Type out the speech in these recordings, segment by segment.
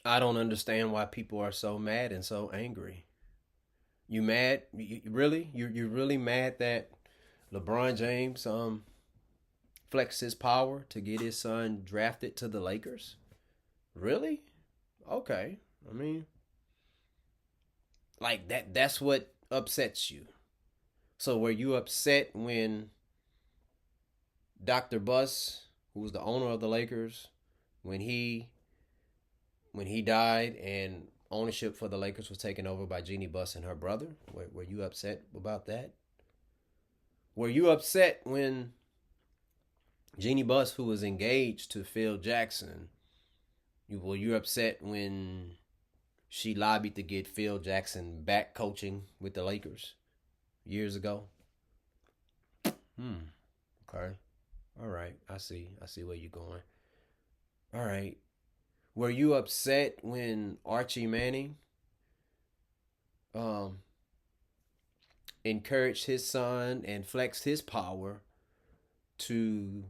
I don't understand why people are so mad and so angry. You mad? Really? You're really mad that LeBron James flexed his power to get his son drafted to the Lakers? Really? Okay. I mean, like that's what upsets you. So were you upset when Dr. Buss, who was the owner of the Lakers, when he died and ownership for the Lakers was taken over by Jeannie Buss and her brother? Were you upset about that? Were you upset when Jeannie Buss, who was engaged to Phil Jackson, were you upset when she lobbied to get Phil Jackson back coaching with the Lakers years ago? Hmm. Okay. All right. I see. I see where you're going. All right. Were you upset when Archie Manning um encouraged his son and flexed his power to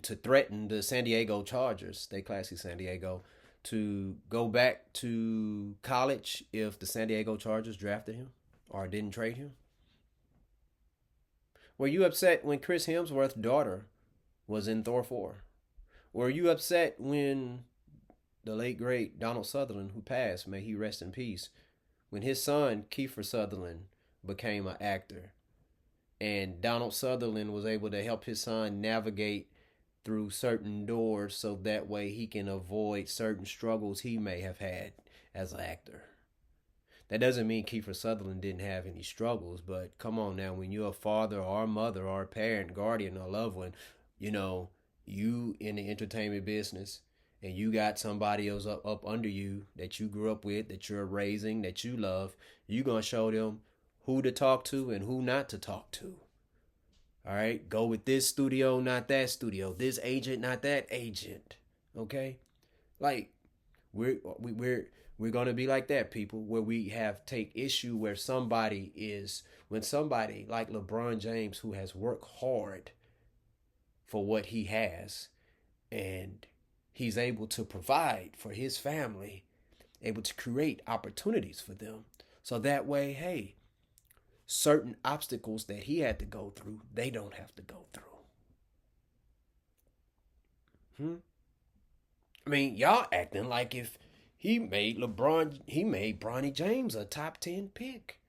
to threaten the San Diego Chargers, stay classy San Diego, to go back to college if the San Diego Chargers drafted him or didn't trade him? Were you upset when Chris Hemsworth's daughter was in Thor 4? Were you upset when the late great Donald Sutherland, who passed, may he rest in peace, when his son Kiefer Sutherland became an actor and Donald Sutherland was able to help his son navigate through certain doors so that way he can avoid certain struggles he may have had as an actor? That doesn't mean Kiefer Sutherland didn't have any struggles, but come on now, when you're a father or a mother or a parent, guardian, or loved one, you know, you in the entertainment business and you got somebody else up under you that you grew up with, that you're raising, that you love, you're going to show them who to talk to and who not to talk to. All right, go with this studio, not that studio. This agent, not that agent. Okay, like we're gonna be like that, people, where we have take issue where somebody is when somebody like LeBron James, who has worked hard for what he has, and he's able to provide for his family, able to create opportunities for them, so that way, hey, certain obstacles that he had to go through, they don't have to go through. Hmm? I mean, y'all acting like if he made Bronny James a top 10 pick.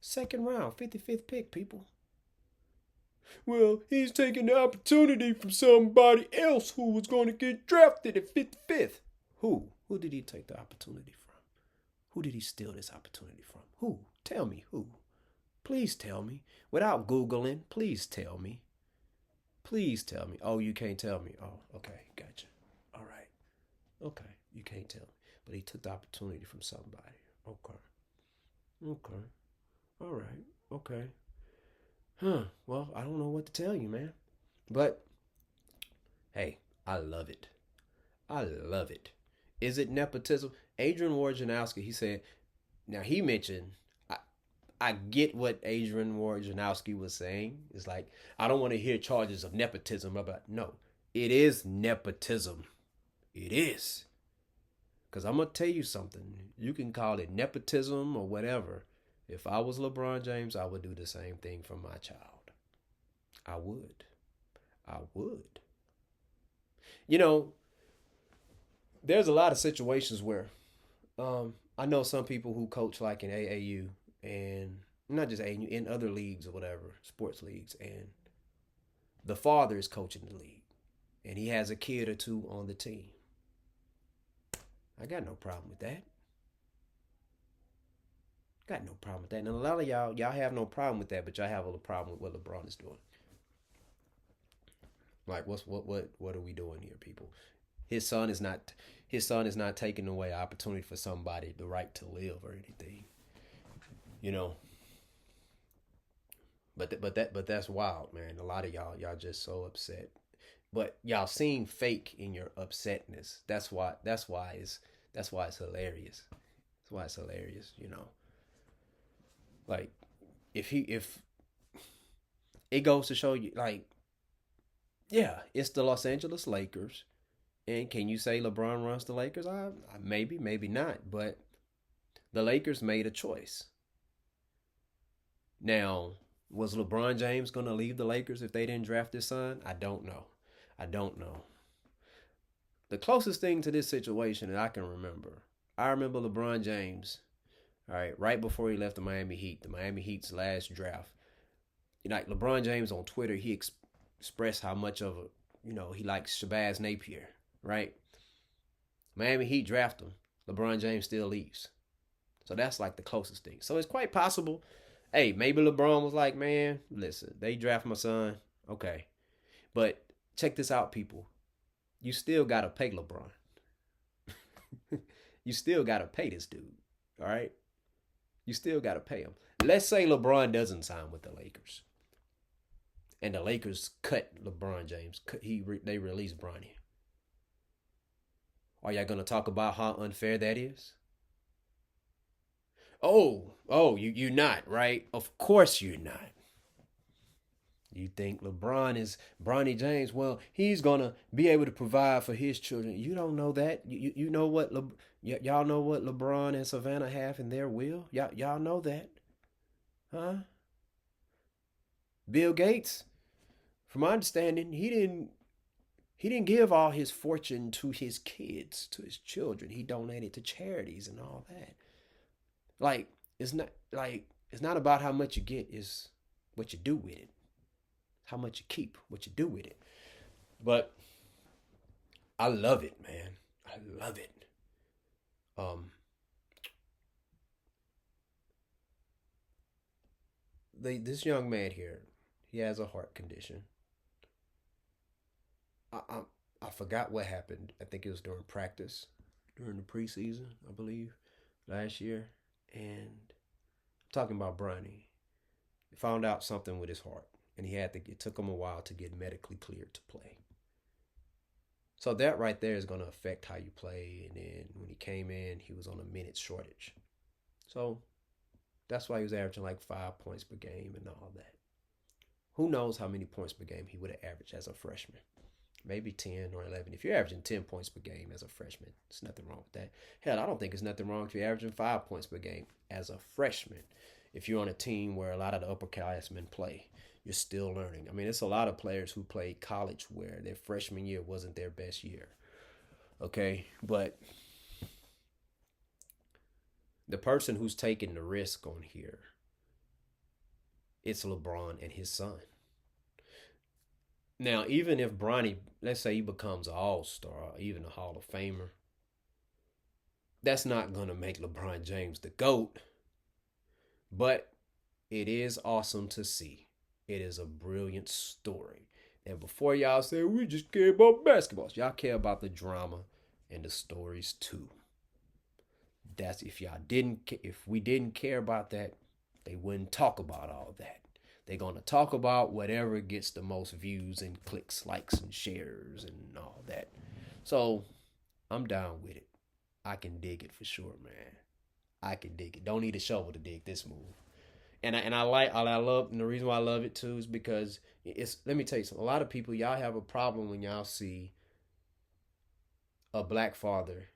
Second round, 55th pick, people. Well, he's taking the opportunity from somebody else who was going to get drafted at 55th. Who? Who did he take the opportunity from? Who did he steal this opportunity from? Who? Tell me who. Please tell me. Without Googling, please tell me. Please tell me. Oh, you can't tell me. Oh, okay. Gotcha. All right. Okay. You can't tell me. But he took the opportunity from somebody. Okay. Okay. All right. Okay. Huh. Well, I don't know what to tell you, man. But hey, I love it. I love it. Is it nepotism? Adrian Wojnarowski, he said, now he mentioned, I get what Adrian Wojnarowski was saying. It's like, I don't want to hear charges of nepotism. About no, it is nepotism. It is. Because I'm going to tell you something. You can call it nepotism or whatever. If I was LeBron James, I would do the same thing for my child. I would. I would. You know, there's a lot of situations where I know some people who coach like in AAU and not just AAU, in other leagues or whatever, sports leagues, and the father is coaching the league and he has a kid or two on the team. I got no problem with that. Got no problem with that. And a lot of y'all have no problem with that, but y'all have a little problem with what LeBron is doing. Like, what are we doing here, people? His son is not his son is not taking away opportunity for somebody the right to live or anything. You know. But that's wild, man. A lot of y'all just so upset. But y'all seem fake in your upsetness. That's why it's hilarious. That's why it's hilarious, you know. Like if it goes to show you, like, yeah, it's the Los Angeles Lakers. And can you say LeBron runs the Lakers? Maybe, maybe not. But the Lakers made a choice. Now, was LeBron James going to leave the Lakers if they didn't draft his son? I don't know. I don't know. The closest thing to this situation that I can remember, I remember LeBron James, all right before he left the Miami Heat's last draft. Like LeBron James on Twitter, he expressed how much of he likes Shabazz Napier, right? Miami Heat draft him. LeBron James still leaves. So that's like the closest thing. So it's quite possible. Hey, maybe LeBron was like, man, listen, they draft my son. Okay. But check this out, people. You still got to pay LeBron. You still got to pay this dude. All right? You still got to pay him. Let's say LeBron doesn't sign with the Lakers. And the Lakers cut LeBron James. They release Bronny. Are y'all going to talk about how unfair that is? You're not, right? Of course you're not. You think LeBron is Bronny James? Well, he's gonna be able to provide for his children. You don't know that. You know what y'all know what LeBron and Savannah have in their will. Y'all know that, huh? Bill Gates, from my understanding, he didn't give all his fortune to his kids, to his children. He donated to charities and all that. Like it's not about how much you get, it's what you do with it. How much you keep, what you do with it. But I love it, man. I love it. Um, this young man here, he has a heart condition. I, I I forgot what happened. I think it was during practice, during the preseason, I believe, last year. And I'm talking about Bronny. He found out something with his heart, and it took him a while to get medically cleared to play. So that right there is going to affect how you play. And then when he came in, he was on a minute shortage. So that's why he was averaging like 5 points per game and all that. Who knows how many points per game he would have averaged as a freshman? Maybe 10 or 11. If you're averaging 10 points per game as a freshman, there's nothing wrong with that. Hell, I don't think there's nothing wrong if you're averaging 5 points per game as a freshman. If you're on a team where a lot of the upperclassmen play, you're still learning. I mean, it's a lot of players who played college where their freshman year wasn't their best year. Okay, but the person who's taking the risk on here, it's LeBron and his son. Now, even if Bronny, let's say he becomes an all-star, even a Hall of Famer, that's not going to make LeBron James the GOAT. But it is awesome to see. It is a brilliant story. And before y'all say, we just care about basketball, y'all care about the drama and the stories too. That's if we didn't care about that, they wouldn't talk about all that. They're going to talk about whatever gets the most views and clicks, likes, and shares and all that. So I'm down with it. I can dig it for sure, man. I can dig it. Don't need a shovel to dig this move. I love, and the reason why I love it too is because let me tell you something. A lot of people, y'all have a problem when y'all see a black father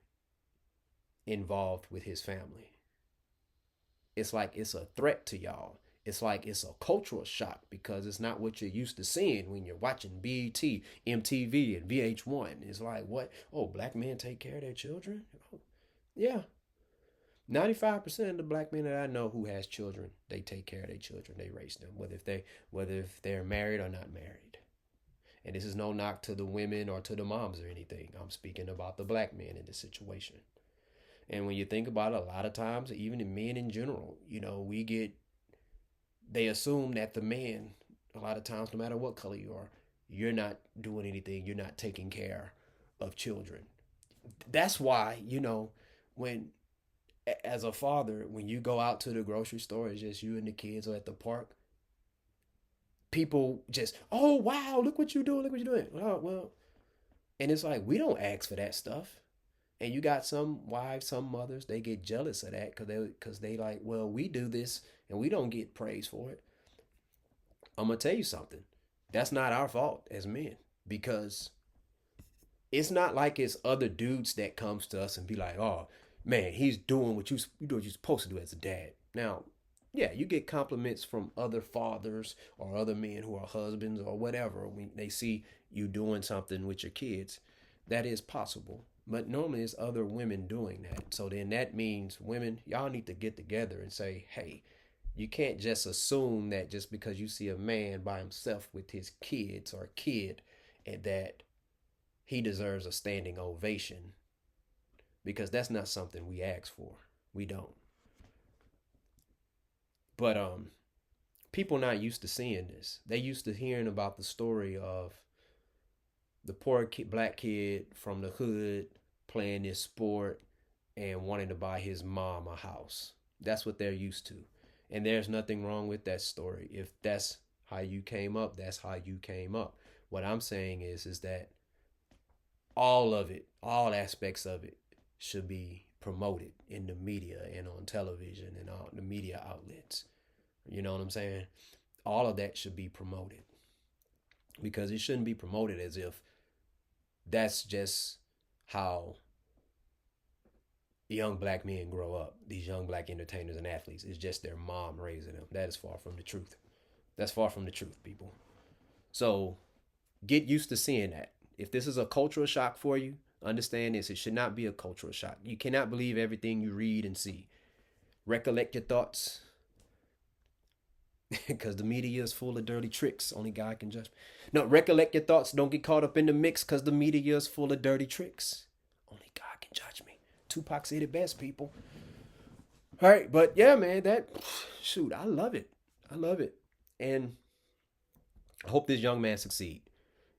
involved with his family. It's like it's a threat to y'all. It's like it's a cultural shock because it's not what you're used to seeing when you're watching BET, MTV, and VH1. It's like, what? Oh, black men take care of their children? Oh, yeah. 95% of the black men that I know who has children, they take care of their children. They raise them, whether if they're married or not married. And this is no knock to the women or to the moms or anything. I'm speaking about the black men in this situation. And when you think about it, a lot of times, even in men in general, they assume that the man, a lot of times, no matter what color you are, you're not doing anything. You're not taking care of children. That's why, when, as a father, when you go out to the grocery store, it's just you and the kids or at the park, people just, oh, wow, look what you're doing. Look what you're doing. Oh, well, and it's like, we don't ask for that stuff. And you got some wives, some mothers, they get jealous of that because they like, well, we do this and we don't get praise for it. I'm going to tell you something. That's not our fault as men because it's not like it's other dudes that comes to us and be like, oh man, he's doing what you do what you're supposed to do as a dad. Now, yeah, you get compliments from other fathers or other men who are husbands or whatever when they see you doing something with your kids. That is possible. But normally it's other women doing that. So then that means women, y'all need to get together and say, hey, you can't just assume that just because you see a man by himself with his kids or a kid and that he deserves a standing ovation because that's not something we ask for. We don't. But people not used to seeing this. They used to hearing about the story of the poor black kid from the hood playing this sport and wanting to buy his mom a house. That's what they're used to. And there's nothing wrong with that story. If that's how you came up, that's how you came up. What I'm saying is that all of it, all aspects of it should be promoted in the media and on television and on the media outlets. You know what I'm saying? All of that should be promoted because it shouldn't be promoted as if that's just how young black men grow up. These young black entertainers and athletes. It's just their mom raising them. That is far from the truth. That's far from the truth, people. So get used to seeing that. If this is a cultural shock for you, understand this. It should not be a cultural shock. You cannot believe everything you read and see. Recollect your thoughts because the media is full of dirty tricks. Only God can judge. No, recollect your thoughts. Don't get caught up in the mix because the media is full of dirty tricks. Only God can judge me. Tupac said it best, people. All right, but yeah, man, shoot, I love it. I love it. And I hope this young man succeed.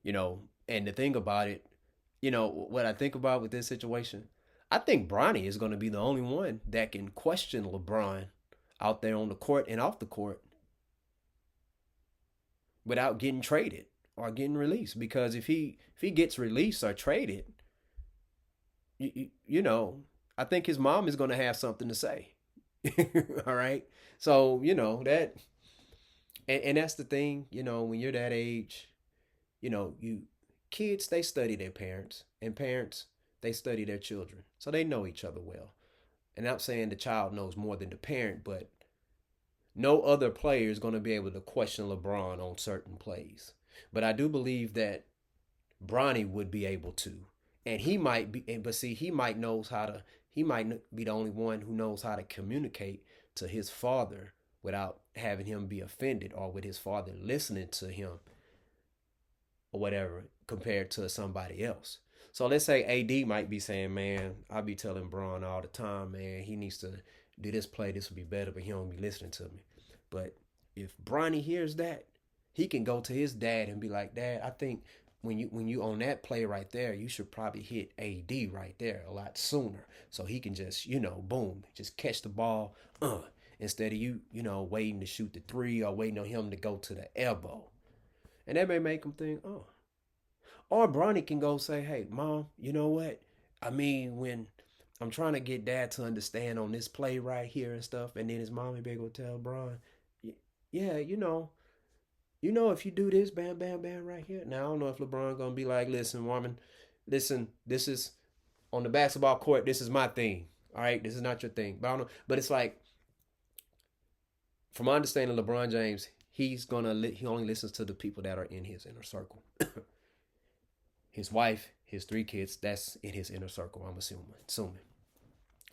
You know, and the thing about it, you know, what I think about with this situation, I think Bronny is going to be the only one that can question LeBron out there on the court and off the court without getting traded or getting released. Because if he gets released or traded, you know, I think his mom is going to have something to say. All right. So, you know, and that's the thing, you know, when you're that age, you know, kids, they study their parents, and parents, they study their children. So they know each other well. And I'm saying the child knows more than the parent, but no other player is going to be able to question LeBron on certain plays. But I do believe that Bronny would be able to. And he might be, but see, he might be the only one who knows how to communicate to his father without having him be offended or with his father listening to him or whatever compared to somebody else. So let's say AD might be saying, man, I be telling Braun all the time, man, he needs to do this play. This would be better, but he don't be listening to me. But if Bronny hears that, he can go to his dad and be like, Dad, I think when you on that play right there, you should probably hit AD right there a lot sooner. So he can just, you know, boom, just catch the ball, instead of you know, waiting to shoot the three or waiting on him to go to the elbow. And that may make him think, oh. Or Bronny can go say, hey, Mom, you know what? I mean, when I'm trying to get Dad to understand on this play right here and stuff, and then his mom may be able to tell Bron, yeah, if you do this, bam, bam, bam, right here. Now, I don't know if LeBron going to be like, listen, woman, listen, this is on the basketball court, this is my thing. All right, this is not your thing. But I don't know. But it's like, from my understanding, LeBron James, he only listens to the people that are in his inner circle. His wife, his 3 kids, that's in his inner circle, I'm assuming.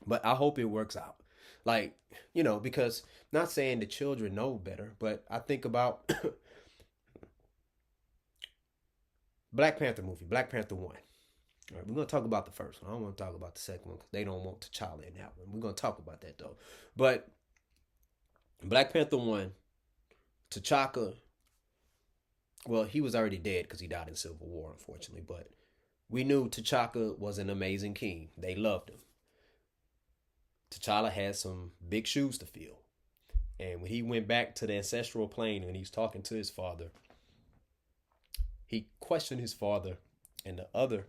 But I hope it works out. Like, you know, because not saying the children know better, but I think about Black Panther movie, Black Panther 1. All right, we're going to talk about the first one. I don't want to talk about the second one because they don't want T'Challa in that one. We're going to talk about that, though. But Black Panther 1, T'Chaka, well, he was already dead because he died in Civil War, unfortunately. But we knew T'Chaka was an amazing king. They loved him. T'Challa had some big shoes to fill. And when he went back to the ancestral plane and he's talking to his father, he questioned his father and the other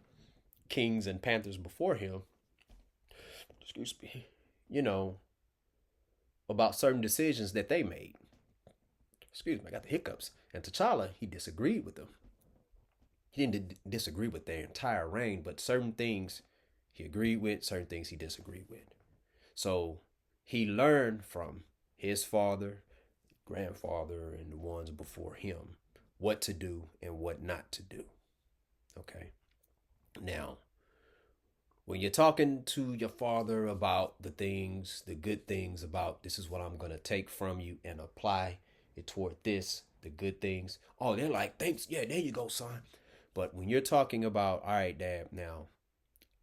kings and panthers before him, excuse me, you know, about certain decisions that they made. Excuse me, I got the hiccups. And T'Challa, he disagreed with them. he didn't disagree with their entire reign, but certain things he agreed with, certain things he disagreed with. So he learned from his father, grandfather, and the ones before him what to do and what not to do. Okay. Now, when you're talking to your father about the things, the good things about this is what I'm going to take from you and apply it toward this, the good things. Oh, they're like, thanks. Yeah, there you go, son. But when you're talking about, all right, dad, now,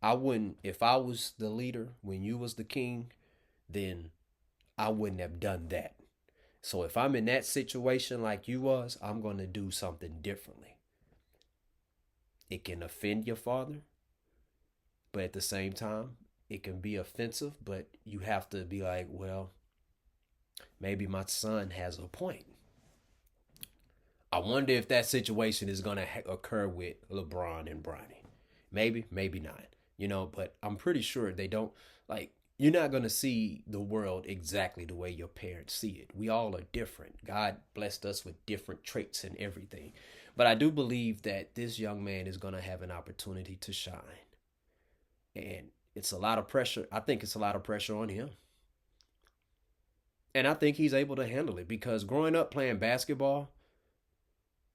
I wouldn't, if I was the leader when you was the king, then I wouldn't have done that. So if I'm in that situation like you was, I'm going to do something differently. It can offend your father, but at the same time, it can be offensive, but you have to be like, well, maybe my son has a point. I wonder if that situation is going to occur with LeBron and Bronny. Maybe, maybe not. But I'm pretty sure they don't like you're not going to see the world exactly the way your parents see it. We all are different. God blessed us with different traits and everything. But I do believe that this young man is going to have an opportunity to shine. And it's a lot of pressure. I think it's a lot of pressure on him. And I think he's able to handle it because growing up playing basketball,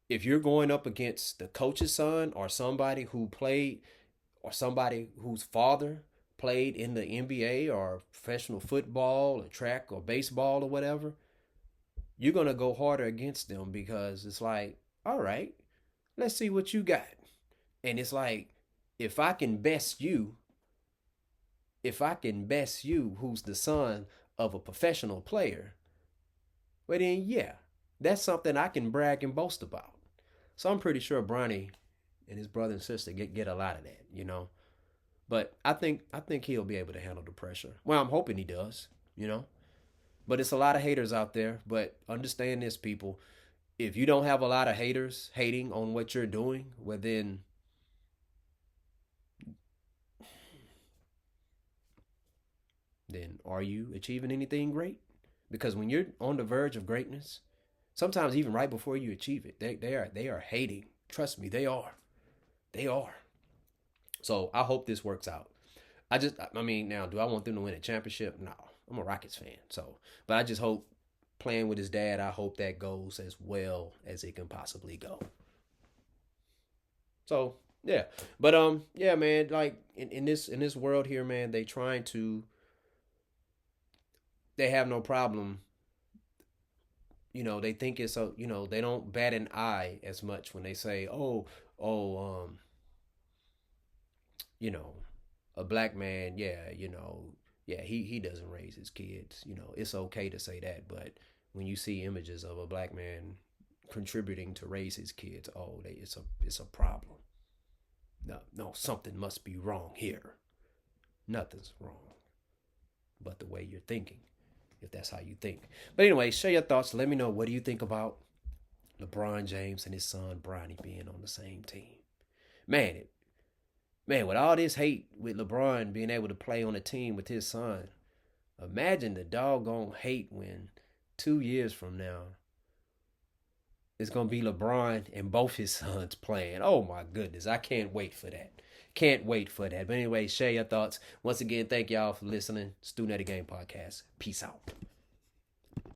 if you're going up against the coach's son or somebody who played or somebody whose father played in the NBA or professional football or track or baseball or whatever, you're going to go harder against them because it's like, all right, let's see what you got. And it's like, if I can best you, who's the son of a professional player, well then, yeah, that's something I can brag and boast about. So I'm pretty sure Bronny and his brother and sister get a lot of that. But I think he'll be able to handle the pressure. Well, I'm hoping he does. But it's a lot of haters out there. But understand this, people. If you don't have a lot of haters hating on what you're doing, well then are you achieving anything great? Because when you're on the verge of greatness, sometimes even right before you achieve it, they are hating. Trust me, they are. They are. So I hope this works out. I mean, now, do I want them to win a championship? No, I'm a Rockets fan. So, but I just hope playing with his dad, I hope that goes as well as it can possibly go. So, yeah. But yeah, man, like in this world here, man, they have no problem. They think it's a, they don't bat an eye as much when they say, oh, you know, a black man, yeah, yeah, he doesn't raise his kids. It's okay to say that, but when you see images of a black man contributing to raise his kids, it's a problem. No, no, something must be wrong here. Nothing's wrong, but the way you're thinking, if that's how you think. But anyway, share your thoughts. Let me know, what do you think about LeBron James and his son Bronny being on the same team? Man, man, with all this hate with LeBron being able to play on a team with his son, imagine the doggone hate when 2 years from now it's gonna be LeBron and both his sons playing. Oh my goodness, I can't wait for that. Can't wait for that. But anyway, share your thoughts. Once again, thank y'all for listening. Student at the Game Podcast. Peace out.